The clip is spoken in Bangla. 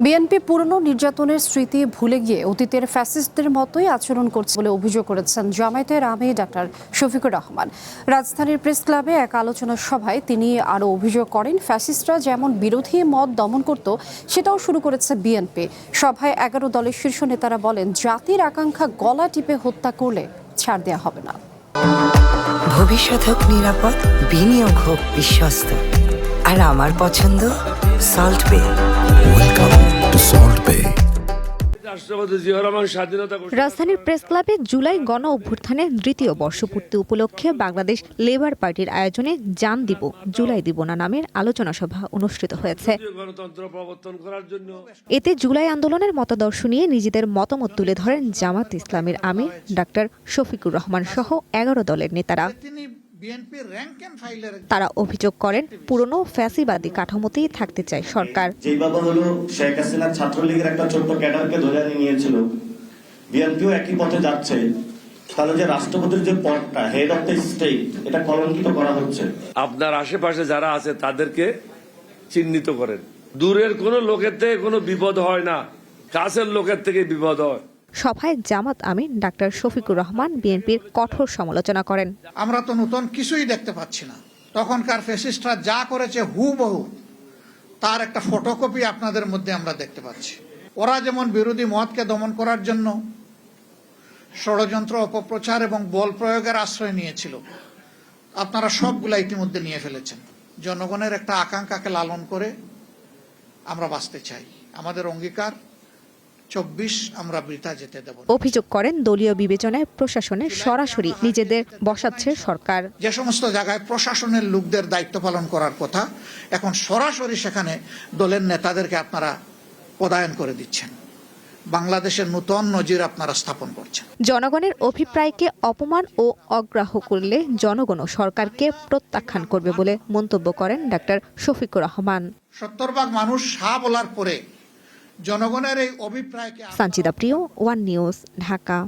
বিএনপি পুরনো নির্যাতনের স্মৃতি ভুলে গিয়ে অতীতের ফ্যাসিস্টদের মতোই আচরণ করছে বলে অভিযোগ করেছেন জামায়াতের আমির ডাক্তার শফিকুর রহমান। রাজধানীর প্রেস ক্লাবে এক আলোচনা সভায় তিনি আরও অভিযোগ করেন, ফ্যাসিস্টরা যেমন বিরোধী মত দমন করত সেটাও শুরু করেছে বিএনপি। সভায় 11 দলের শীর্ষ নেতারা বলেন, জাতির আকাঙ্ক্ষা গলা টিপে হত্যা করলে ছাড় দেওয়া হবে না। ভবিষ্যৎ হোক নিরাপদ, বিনিয়োগ হোক বিশ্বস্ত, আর আমার পছন্দ সল্ট বে। ওয়েলকাম টু সল্ট বে। রাজধানীর প্রেস ক্লাবে জুলাই গণ অভ্যুত্থানের দ্বিতীয় বর্ষপূর্তি উপলক্ষে বাংলাদেশ লেবার পার্টির আয়োজনে জান দিব জুলাই দিব না নামের আলোচনা সভা অনুষ্ঠিত হয়েছে। এতে জুলাই আন্দোলনের মতাদর্শ নিয়ে নিজেদের মতামত তুলে ধরেন জামাত ইসলামের আমির ডাক্তার শফিকুর রহমান সহ 11 দলের নেতারা। তারা অভিযোগ করেন, পুরনো ফ্যাসিবাদী কাঠামোতেই থাকতে চায় সরকার। যেভাবে হলো শেখ হাসিনা ছাত্রলীগের একটা ছোট্ট ক্যাডারকে ধরে নিয়েছিল, বিএনপিও একই পথে যাচ্ছে। তাহলে যে রাষ্ট্রপতির যে পদটা, হেড অফ দ্য স্টেট, এটা কলঙ্কিত করা হচ্ছে। আপনার আশেপাশে যারা আছে তাদেরকে চিহ্নিত করেন। দূরের কোনো লোকের থেকে কোনো বিপদ হয় না, কাছের লোকের থেকে বিপদ হয়। সভায় জামাত আমির ডাক্তার শফিকুর রহমান বিএনপির কঠোর সমালোচনা করেন। আমরা তো নতুন কিছুই দেখতে পাচ্ছি না। তখনকার ফ্যাসিস্টরা যা করেছে হুবহু তার একটা ফটোকপি আপনাদের মধ্যে আমরা দেখতে পাচ্ছি। ওরা যেমন বিরোধী মতকে দমন করার জন্য ষড়যন্ত্র, অপপ্রচার এবং বল প্রয়োগের আশ্রয় নিয়েছিল, আপনারা সবগুলা ইতিমধ্যে নিয়ে ফেলেছেন। জনগণের একটা আকাঙ্ক্ষাকে লালন করে আমরা বাঁচতে চাই। আমাদের অঙ্গীকার 24 আমরা বৃথা যেতে দেব। অভিযোগ করেন, দলীয় বিবেচনায় প্রশাসনে সরাসরি নিজেদের বসাচ্ছে সরকার। যে সমস্ত জায়গায় প্রশাসনের লোকদের দায়িত্ব পালন করার কথা, এখন সরাসরি সেখানে দলের নেতাদেরকে আপনারা পদায়ন করে দিচ্ছেন। বাংলাদেশের নতুন নজির আপনারা স্থাপন করছেন। জনগণের অভিপ্রায়কে অপমান ও অগ্রাহ্য করলে জনগণ সরকারকে প্রত্যাখ্যান করবে বলে মন্তব্য করেন ডাক্তার শফিকুর রহমান। 70% মানুষ হ্যাঁ বলার পরে জনগণের এই অভিপ্রায়কে সানজিদা প্রিয়, ওয়ান নিউজ, ঢাকা।